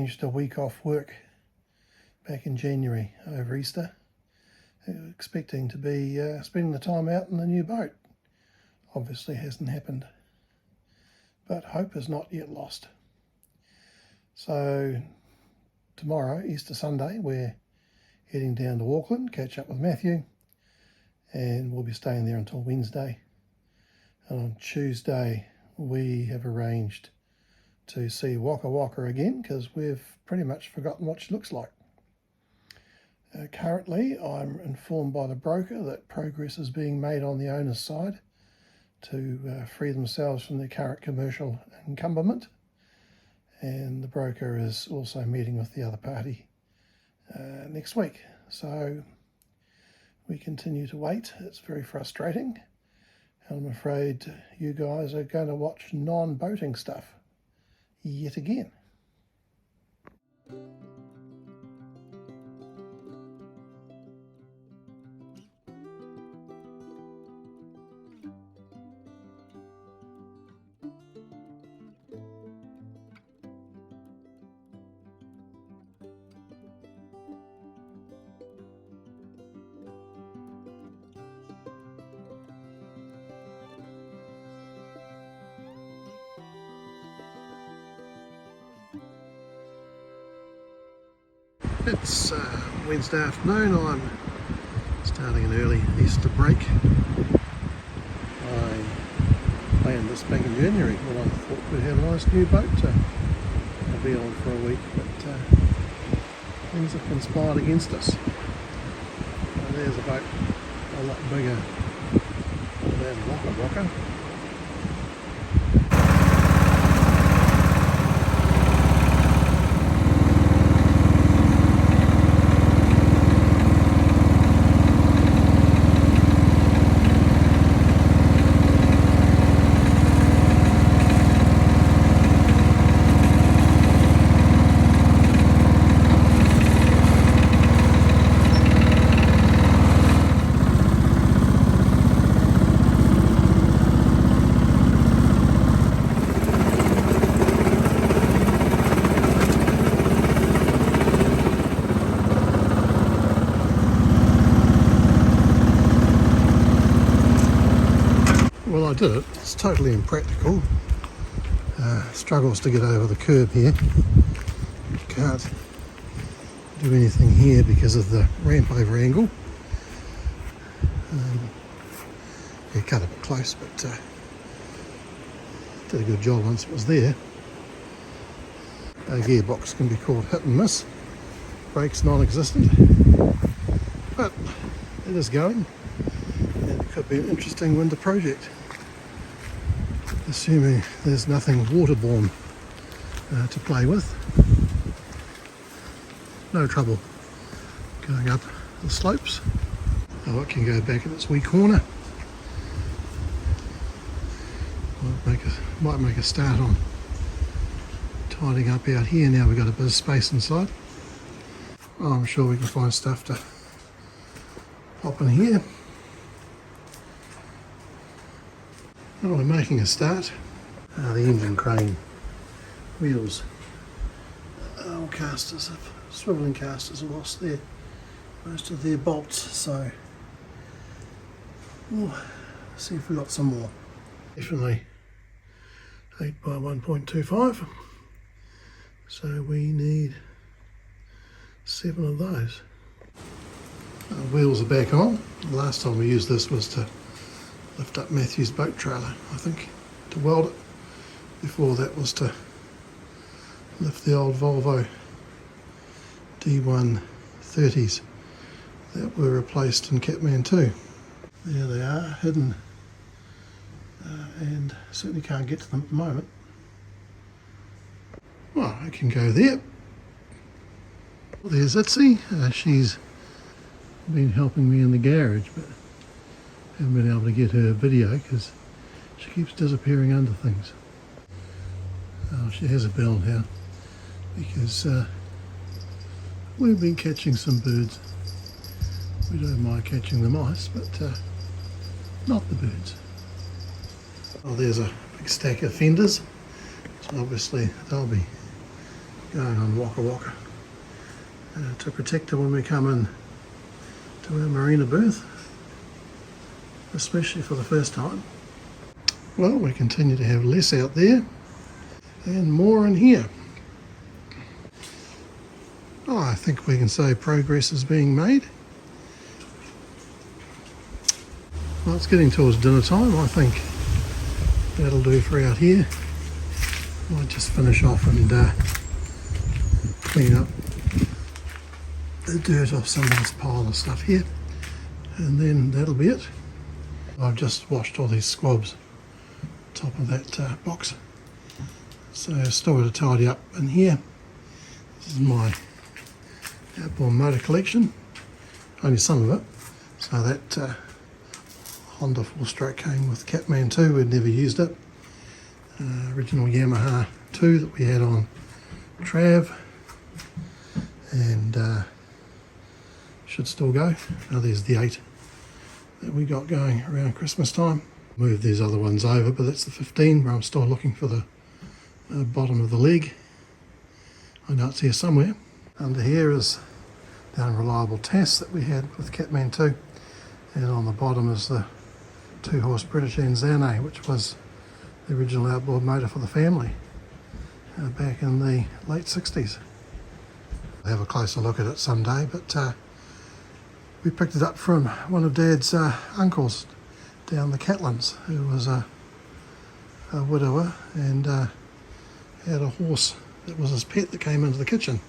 arranged a week off work back in January over Easter, expecting to be spending the time out in the new boat. Obviously hasn't happened, but hope is not yet lost. So tomorrow, Easter Sunday, we're heading down to Auckland, catch up with Matthew, and we'll be staying there until Wednesday. And on Tuesday we have arranged to see WakaWaka again, because we've pretty much forgotten what she looks like. Currently I'm informed by the broker that progress is being made on the owner's side to free themselves from their current commercial encumberment, and the broker is also meeting with the other party next week. So we continue to wait. It's very frustrating, and I'm afraid you guys are going to watch non-boating stuff yet again. It's Wednesday afternoon. I'm starting an early Easter break. I planned this back in January when I thought we'd have a nice new boat to be on for a week, but things have conspired against us. So there's a boat a lot bigger than WakaWaka. Well, I did it. It's totally impractical. Struggles to get over the curb here. Can't do anything here because of the ramp over angle. Yeah, cut a bit close, but did a good job once it was there. A gearbox can be called hit and miss. Brakes non-existent, but it is going, and it could be an interesting winter project, assuming there's nothing waterborne to play with. No trouble going up the slopes. Oh, it can go back in its wee corner. Might make a start on tidying up out here. Now we've got a bit of space inside. Oh, I'm sure we can find stuff to pop in here. Well, we're making a start. The engine crane wheels, all casters, swivelling casters are lost there. Most of their bolts, so we'll see if we got some more. Definitely 8 by 1.25. So we need 7 of those. Wheels are back on. The last time we used this was to lift up Matthew's boat trailer, I think, to weld it. Before that was to lift the old Volvo D130s that were replaced in Kathmantooo. There they are, hidden, and certainly can't get to them at the moment. Well, I can go there. There's Itzy. She's been helping me in the garage, but haven't been able to get her video because she keeps disappearing under things. She has a bell now because we've been catching some birds. We don't mind catching the mice, but not the birds. Oh, there's a big stack of fenders, so obviously they'll be going on WakaWaka to protect her when we come in to our marina berth, especially for the first time. Well, we continue to have less out there and more in here. Oh, I think we can say progress is being made. Well, it's getting towards dinner time. I think that'll do for out here. Might just finish off and clean up the dirt off some of this pile of stuff here, and then that'll be it. I've just washed all these squabs top of that box, so I've still got to tidy up in here. This is my outboard motor collection, only some of it. So that Honda 4-stroke came with CATMANTOO. We'd never used it. Original Yamaha 2 that we had on Trav, and should still go. Now there's the 8 that we got going around Christmas time. Moved these other ones over, but that's the 15 where I'm still looking for the bottom of the leg. I know it's here somewhere. Under here is the unreliable TAS that we had with CATMANTOO, and on the bottom is the 2-horse British Anzani, which was the original outboard motor for the family back in the late 60s. I'll have a closer look at it someday, but we picked it up from one of Dad's uncles down the Catlins, who was a widower and had a horse that was his pet that came into the kitchen,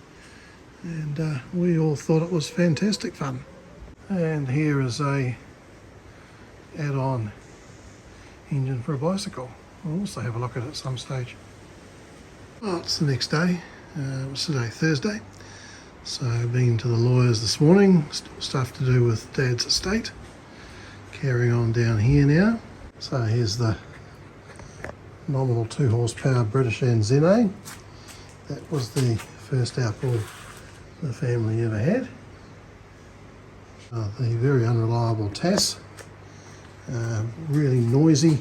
and we all thought it was fantastic fun. And here is a add-on engine for a bicycle. We'll also have a look at it at some stage. Well, it's the next day. It was today, Thursday. So been to the lawyers this morning, still stuff to do with Dad's estate. Carrying on down here now. So here's the nominal 2-horsepower British Anzani. That was the first outboard the family ever had. The very unreliable TAS. Really noisy,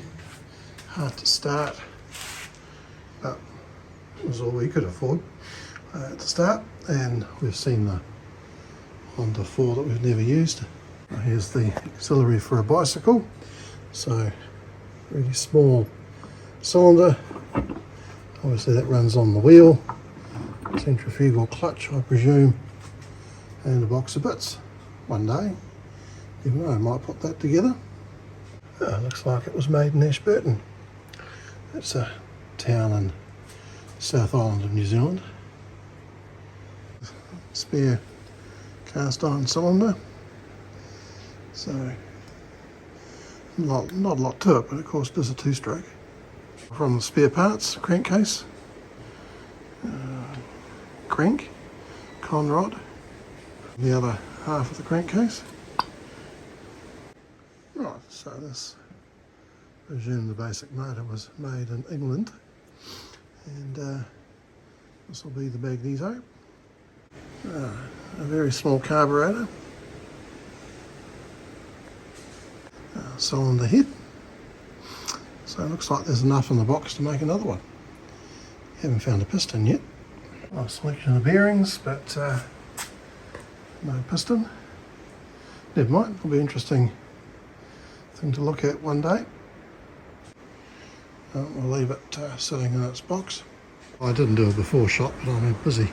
hard to start, but it was all we could afford to start. And we've seen the Honda 4 that we've never used. Here's the auxiliary for a bicycle. So really small cylinder. Obviously that runs on the wheel. Centrifugal clutch, I presume, and a box of bits. One day, even though I might put that together. Looks like it was made in Ashburton. It's a town in South Island of New Zealand. Spare cast iron cylinder. So not a lot to it, but of course it is a 2-stroke. From the spare parts, crankcase, crank, con rod, the other half of the crankcase. Right, so this, I presume the basic motor was made in England, and this will be the magneto. A very small carburetor, cylinder head. So it looks like there's enough in the box to make another one. Haven't found a piston yet. A selection of bearings, but no piston. Never mind, it'll be interesting thing to look at one day. We'll leave it sitting in its box. I didn't do a before shot, but I'm busy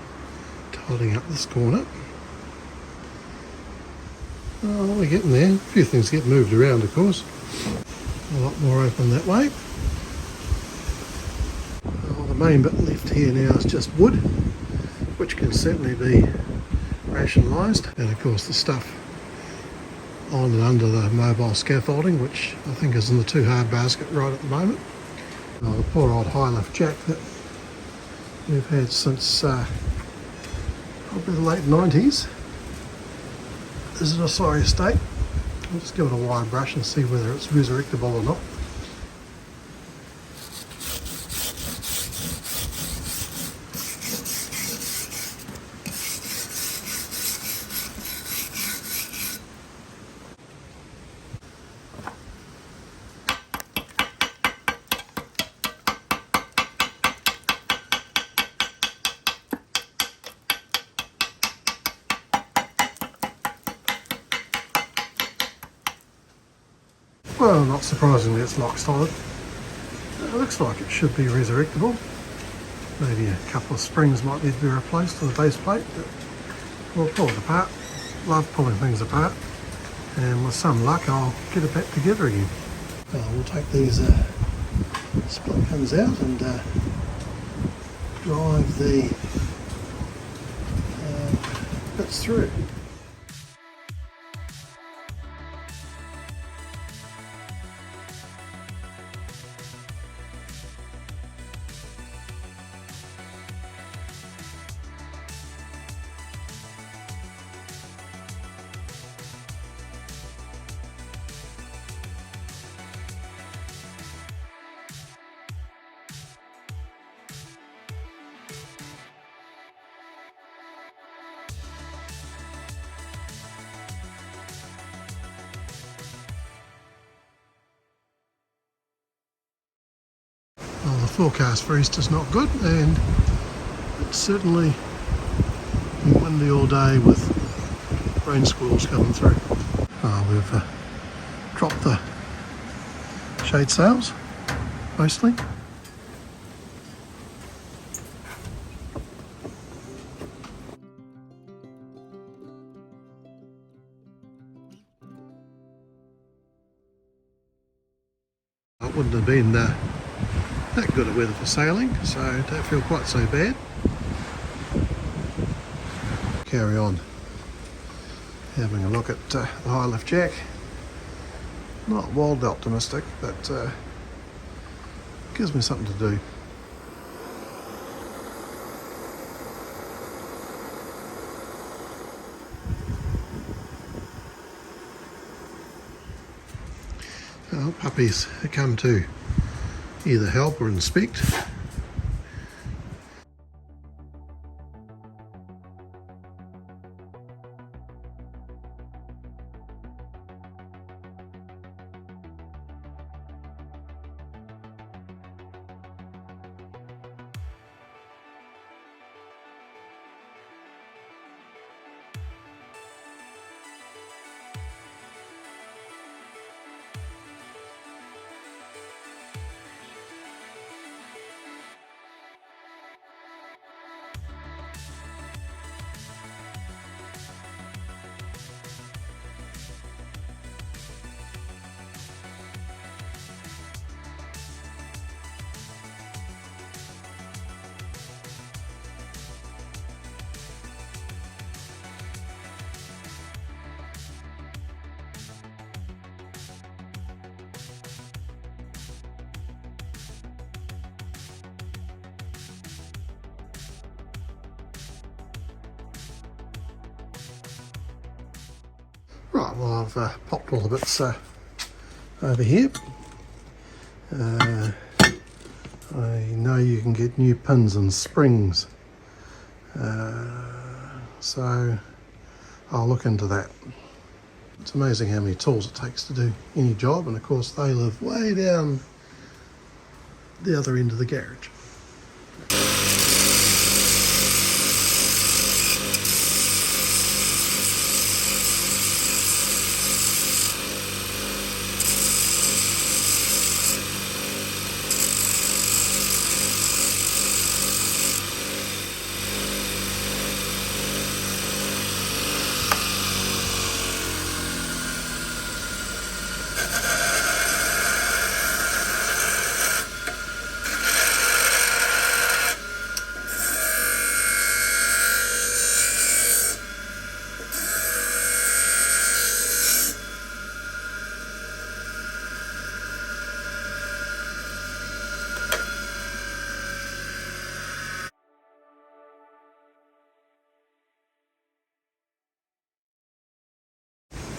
tidying up this corner. Oh, we're getting there. A few things get moved around, of course. A lot more open that way. The main bit left here now is just wood, which can certainly be rationalised. And of course the stuff on and under the mobile scaffolding, which I think is in the 2-hard basket right at the moment. The poor old high lift jack that we've had since probably the late 90s is in a sorry state. I'll just give it a wire brush and see whether it's resurrectable or not. Well, not surprisingly, it's lock solid. It looks like it should be resurrectable. Maybe a couple of springs might need to be replaced on the base plate, but we'll pull it apart. Love pulling things apart, and with some luck I'll get it back together again. We'll take these split pins out and drive the bits through. Well, the forecast for Easter's not good, and it's certainly been windy all day with rain squalls coming through. We've dropped the shade sails, mostly. It wouldn't have been that good a weather for sailing, so don't feel quite so bad. Carry on having a look at the high lift jack. Not wildly optimistic, but gives me something to do. Well, puppies come to either help or inspect. Right, well I've popped all the bits over here. I know you can get new pins and springs, so I'll look into that. It's amazing how many tools it takes to do any job, and of course they live way down the other end of the garage.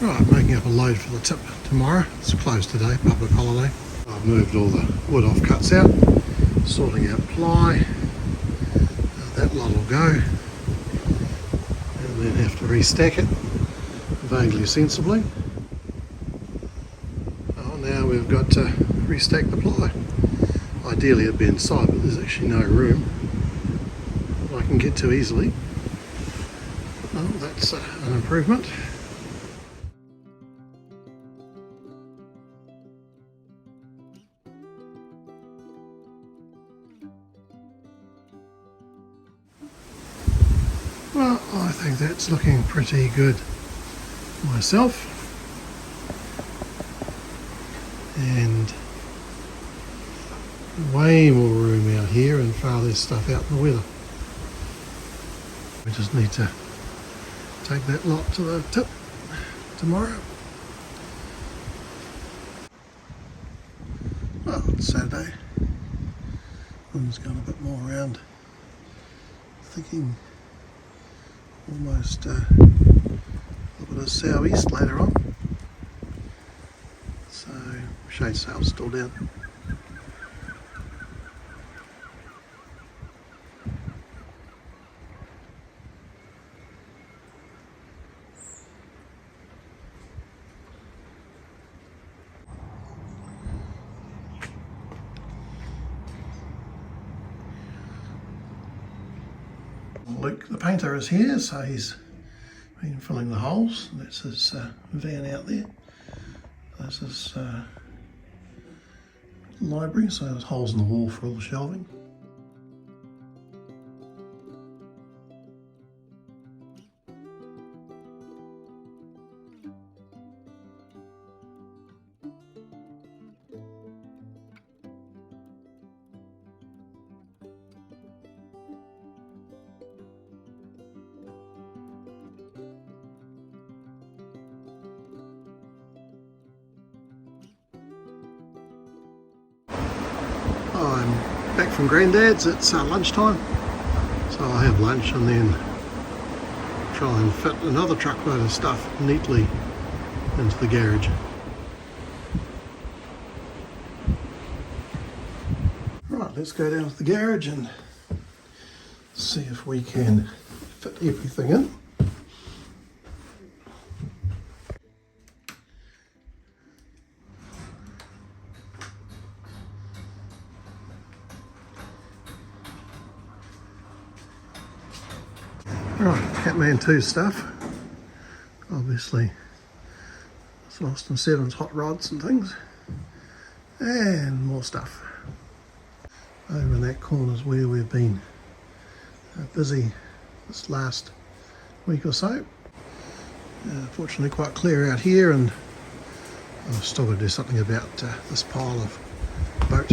Right, making up a load for the tip tomorrow. It's closed today, public holiday. I've moved all the wood off cuts out, sorting out ply. That lot will go, and then have to restack it vaguely sensibly. Oh, now we've got to restack the ply. Ideally it'd be inside, but there's actually no room that I can get to easily. Well, that's an improvement. It's looking pretty good myself, and way more room out here and far less stuff out in the weather. We just need to take that lot to the tip tomorrow. Well, it's Saturday. Wind's gone a bit more around. Thinking almost a little bit of southeast later on. So shade sail's still down. Luke the painter is here, so he's been filling the holes. That's his van out there. This is library, so there's holes in the wall for all the shelving. I'm back from Granddad's. It's lunchtime, so I'll have lunch and then try and fit another truckload of stuff neatly into the garage. Right, let's go down to the garage and see if we can fit everything in. Right, CATMANTOO stuff. Obviously, it's Austin 7's hot rods and things. And more stuff. Over in that corner is where we've been busy this last week or so. Fortunately quite clear out here, and I've still got to do something about this pile of boat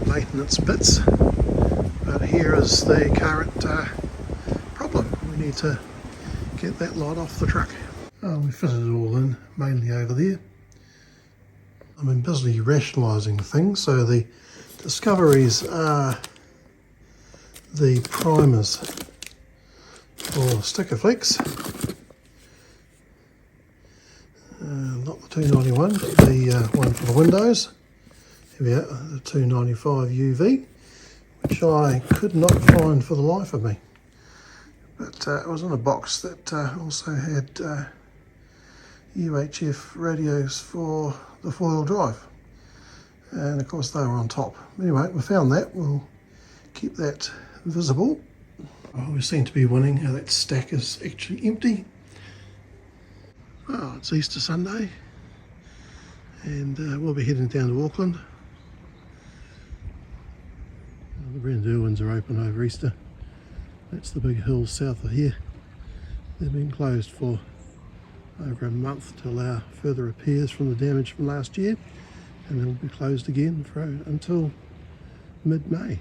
maintenance bits. But here is the current problem. We need to get that lot off the truck. We fitted it all in, mainly over there. I've been busily rationalising things, so the discoveries are the primers for sticker flex. Not the 291, but the one for the windows. Here we are, the 295 UV, which I could not find for the life of me. But it was in a box that also had UHF radios for the four-wheel drive, and of course they were on top. Anyway, we found that. We'll keep that visible. We seem to be winning. That stack is actually empty. Oh, it's Easter Sunday, and we'll be heading down to Auckland. The Brynderwyns are open over Easter. That's the big hills south of here. They've been closed for over a month to allow further repairs from the damage from last year, and they'll be closed again for until mid-May.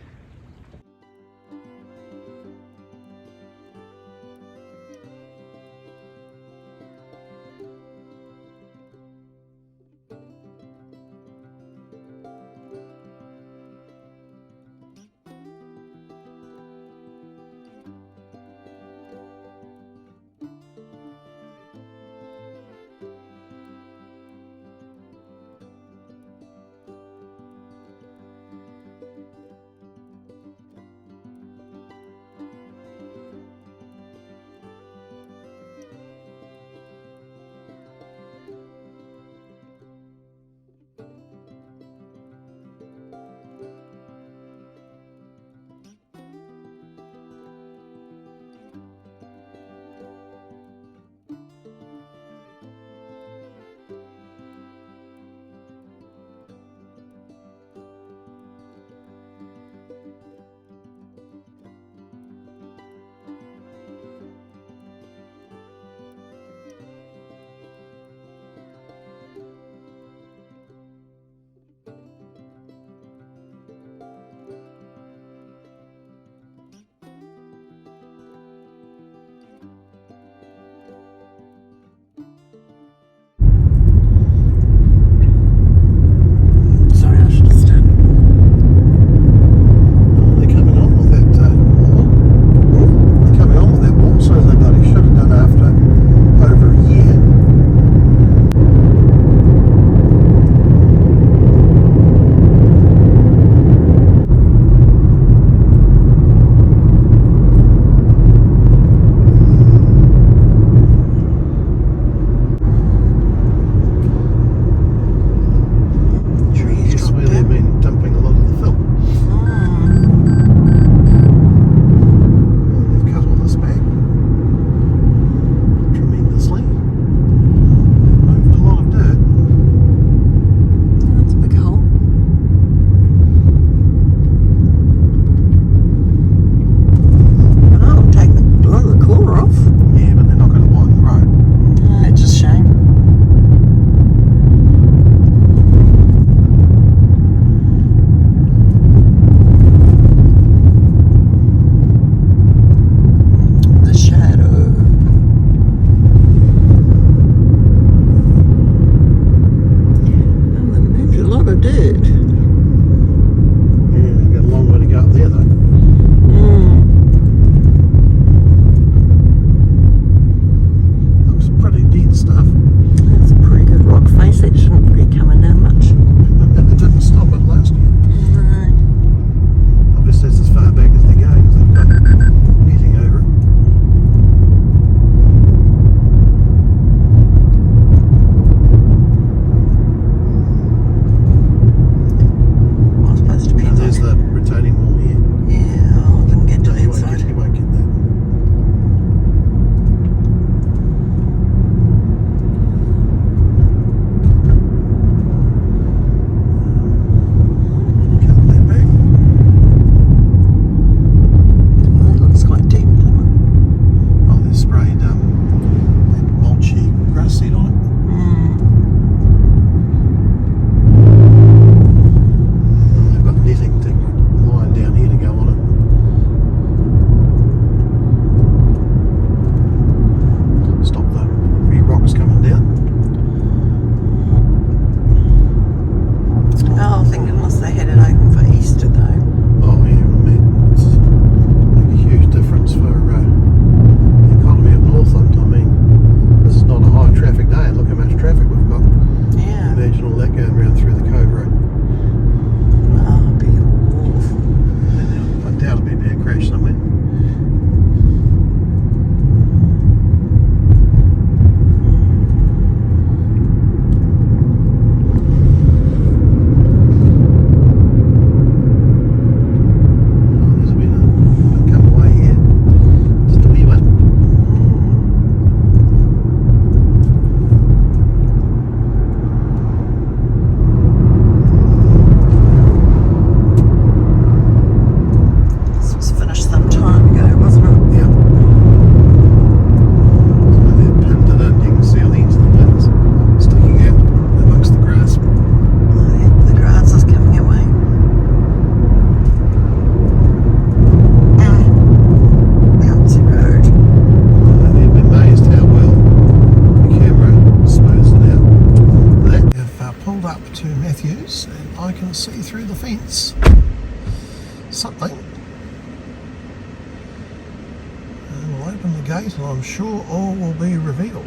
I'm sure all will be revealed.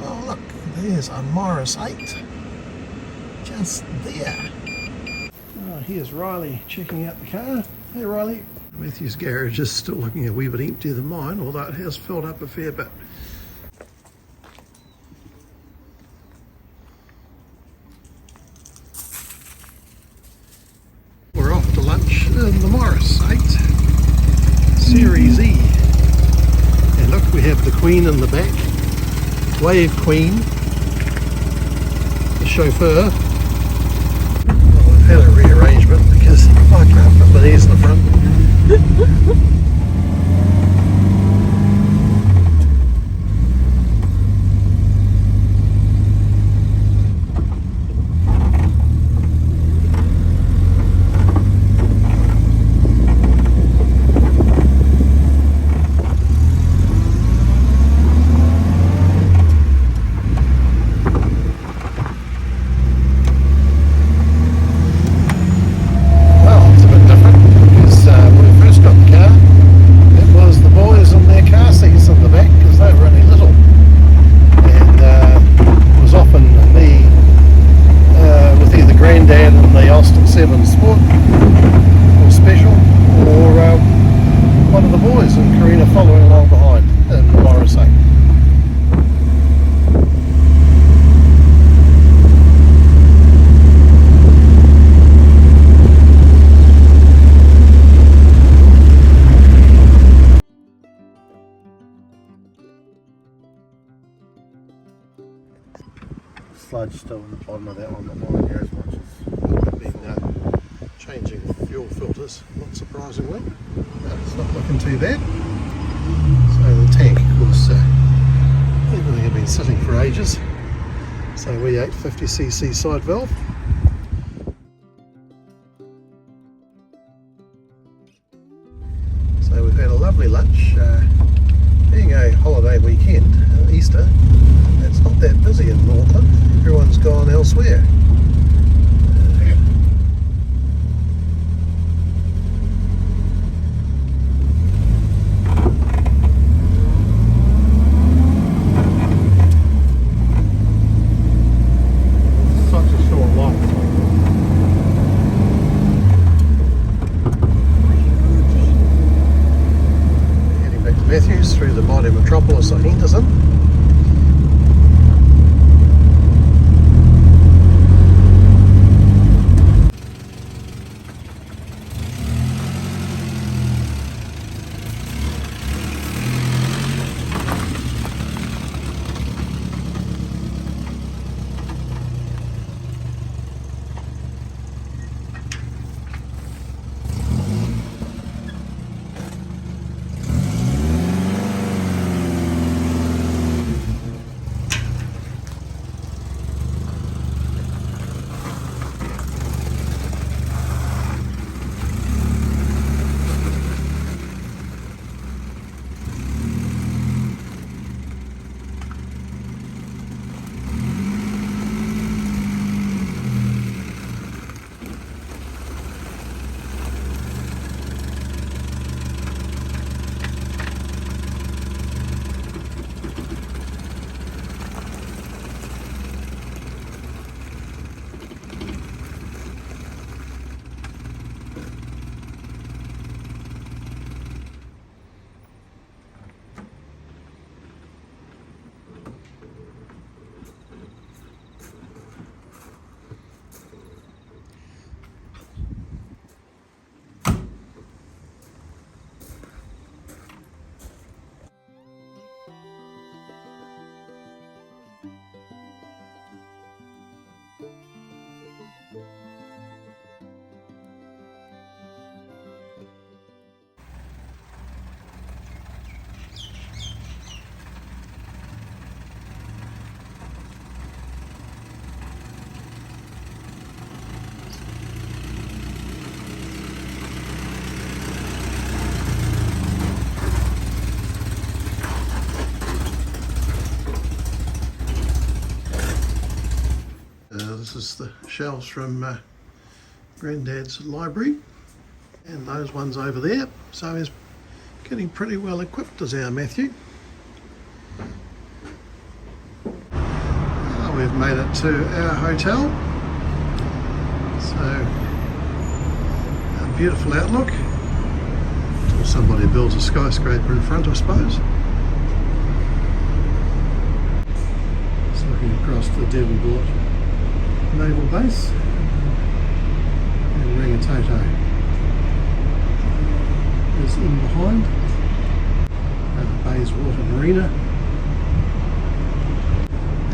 Oh look, there's a Morris 8 just there. Oh, here's Riley checking out the car. Hey Riley. Matthew's garage is still looking a wee bit emptier than mine, although it has filled up a fair bit. We're off to lunch in the Morris 8 Series E. And look, we have the Queen in the back. Wave Queen. The chauffeur. Well, we've had a rearrangement because I can't put my knees in the front. Granddad and the Austin 7 Sport or Special, or one of the boys and Karina following along behind in the Morris 8. Sludge still in the bottom of that one, but not here as much as Been changing fuel filters, not surprisingly. It's not looking too bad. So the tank, of course, everything had been sitting for ages. So V8 50cc side valve. So we've had a lovely lunch. Being a holiday weekend, Easter, it's not that busy in Auckland. Everyone's gone elsewhere. such a short walk. Heading back to Matthews through the mighty metropolis of Henderson. the shelves from Granddad's library, and those ones over there. So he's getting pretty well equipped as our Matthew. We've made it to our hotel. So a beautiful outlook. Or somebody builds a skyscraper in front, I suppose. Just looking across the Devonport Naval Base and Rangitoto is in behind. And the Bayswater Marina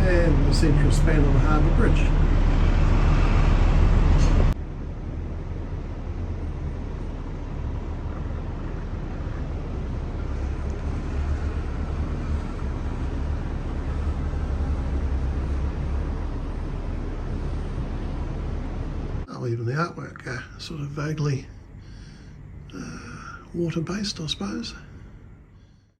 and the central span of the Harbour Bridge. Even the artwork sort of vaguely water-based, I suppose.